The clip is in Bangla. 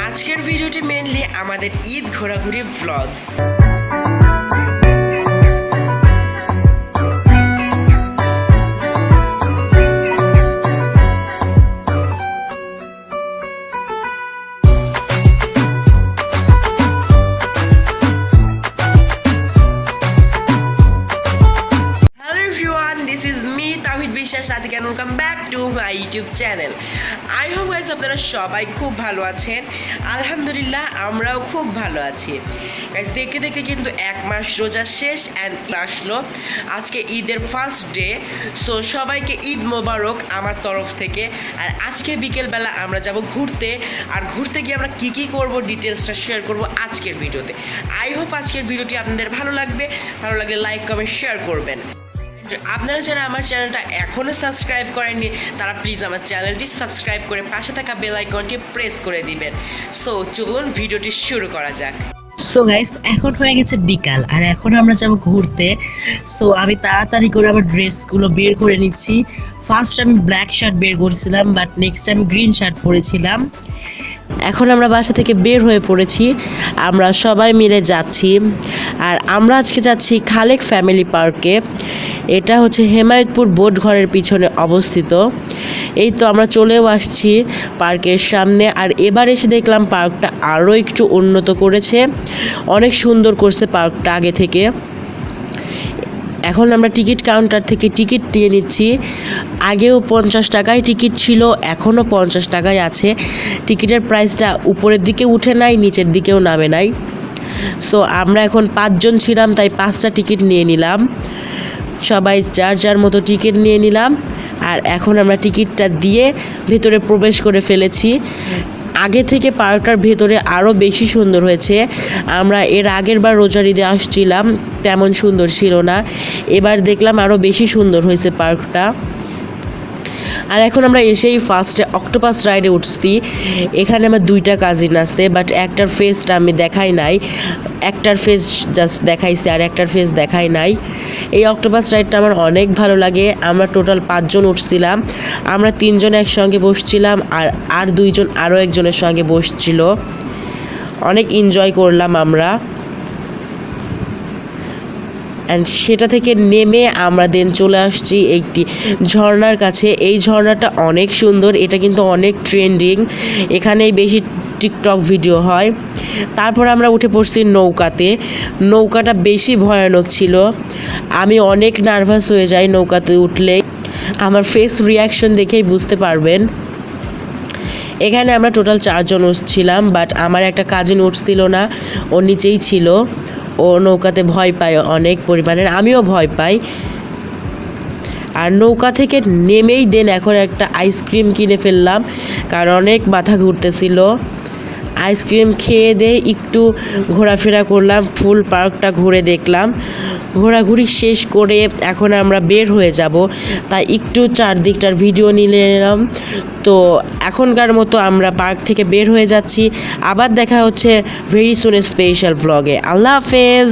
আজকের ভিডিওটি মেইনলি আমাদের ঈদ ঘোরাঘুরি blog. Welcome back to my YouTube channel. I hope guys আপনারা সবাই খুব ভালো আছেন। আলহামদুলিল্লাহ আমরাও খুব ভালো আছি গাইস। দেখতে দেখতে কিন্তু এক মাস রোজা শেষ অ্যান্ড আসলো আজকে ঈদের ফার্স্ট ডে। সো সবাইকে ঈদ মোবারক আমার তরফ থেকে। আর আজকে বিকেলবেলা আমরা যাব ঘুরতে, আর ঘুরতে গিয়ে আমরা কী কী করবো ডিটেলসটা শেয়ার করব আজকের ভিডিওতে। আই হোপ আজকের ভিডিওটি আপনাদের ভালো লাগবে। ভালো লাগলে লাইক কমেন্ট শেয়ার করবেন। আপনারা যারা আমার চ্যানেলটা এখনও সাবস্ক্রাইব করেননি তারা প্লিজ আমার চ্যানেলটি সাবস্ক্রাইব করে পাশে থাকা বেল আইকনটি প্রেস করে দিবেন। সো চলুন ভিডিওটি শুরু করা যাক। সো গাইস, এখন হয়ে গেছে বিকাল আর এখন আমরা যাব ঘুরতে। সো আমি তাড়াতাড়ি করে আমার ড্রেসগুলো বের করে নিচ্ছি। ফার্স্ট আমি ব্ল্যাক শার্ট বের করেছিলাম, বাট নেক্সট আমি গ্রিন শার্ট পরেছিলাম। এখন আমরা বাসা থেকে বের হয়ে পড়েছি, আমরা সবাই মিলে যাচ্ছি। আর আমরা আজকে যাচ্ছি খালেক ফ্যামিলি পার্কে। এটা হচ্ছে হেমায়তপুর বোট ঘরের পিছনে অবস্থিত। এই তো আমরা চলেও আসছি পার্কের সামনে। আর এবার এসে দেখলাম পার্কটা আরও একটু উন্নত করেছে, অনেক সুন্দর করছে পার্কটা আগে থেকে। এখন আমরা টিকিট কাউন্টার থেকে টিকিট নিয়ে নিচ্ছি। আগেও 50 টাকায় টিকিট ছিল, এখনও 50 টাকায় আছে। টিকিটের প্রাইসটা উপরের দিকে উঠে নাই, নিচের দিকেও নামে নাই। সো আমরা এখন 5 জন ছিলাম, তাই 5টা টিকিট নিয়ে নিলাম। সবাই যার যার মতো টিকিট নিয়ে নিলাম। আর এখন আমরা টিকিটটা দিয়ে ভেতরে প্রবেশ করে ফেলেছি। আগে থেকে পার্কটার ভেতরে আরও বেশি সুন্দর হয়েছে। আমরা এর আগের বার রোজার ঈদে আসছিলাম, তেমন সুন্দর ছিল না। এবার দেখলাম আরও বেশি সুন্দর হয়েছে পার্কটা। আর এখন আমরা এসেই ফার্স্টে অক্টোপাস রাইডে উঠছি। এখানে আমার 2টা কাজিন আছে, বাট একটার ফেসটা আমি দেখাই নাই। একটার ফেস জাস্ট দেখাইছে আর একটার ফেস দেখাই নাই। এই অক্টোপাস রাইডটা আমার অনেক ভালো লাগে। আমরা টোটাল 5 জন উঠছিলাম। আমরা 3 জন একসঙ্গে বসছিলাম, আর 2 জন আরও একজনের সঙ্গে বসছিল। অনেক এনজয় করলাম আমরা। অ্যান্ড সেটা থেকে নেমে আমরা দেন চলে আসছি একটি ঝর্ণার কাছে। এই ঝর্ণাটা অনেক সুন্দর, এটা কিন্তু অনেক ট্রেন্ডিং, এখানেই বেশি টিকটক ভিডিও হয়। তারপর আমরা উঠে পড়ছি নৌকাতে। নৌকাটা বেশি ভয়ানক ছিল, আমি অনেক নার্ভাস হয়ে যাই নৌকাতে উঠলে। আমার ফেস রিয়াকশন দেখেই বুঝতে পারবেন। এখানে আমরা টোটাল 4 জন উঠছিলাম, বাট আমার একটা কাজিন উঠছিল না, ও নিচেই ছিল। ও নৌকাতে ভয় পায় অনেক পরিমাণের, আমিও ভয় পাই। আর নৌকা থেকে নেমেই দেন এখন একটা আইসক্রিম কিনে ফেললাম, কারণ অনেক মাথা ঘুরতেছিল। আইসক্রিম খেয়ে দিয়ে একটু ঘোরাফেরা করলাম, ফুল পার্কটা ঘুরে দেখলাম। ঘোরাঘুরি শেষ করে এখন আমরা বের হয়ে যাব, তাই একটু চারদিকটার ভিডিও নিলাম। তো এখনকার মতো আমরা পার্ক থেকে বের হয়ে যাচ্ছি। আবার দেখা হচ্ছে ভেরি সুন স্পেশাল ভ্লগে। আল্লাহ হাফেজ।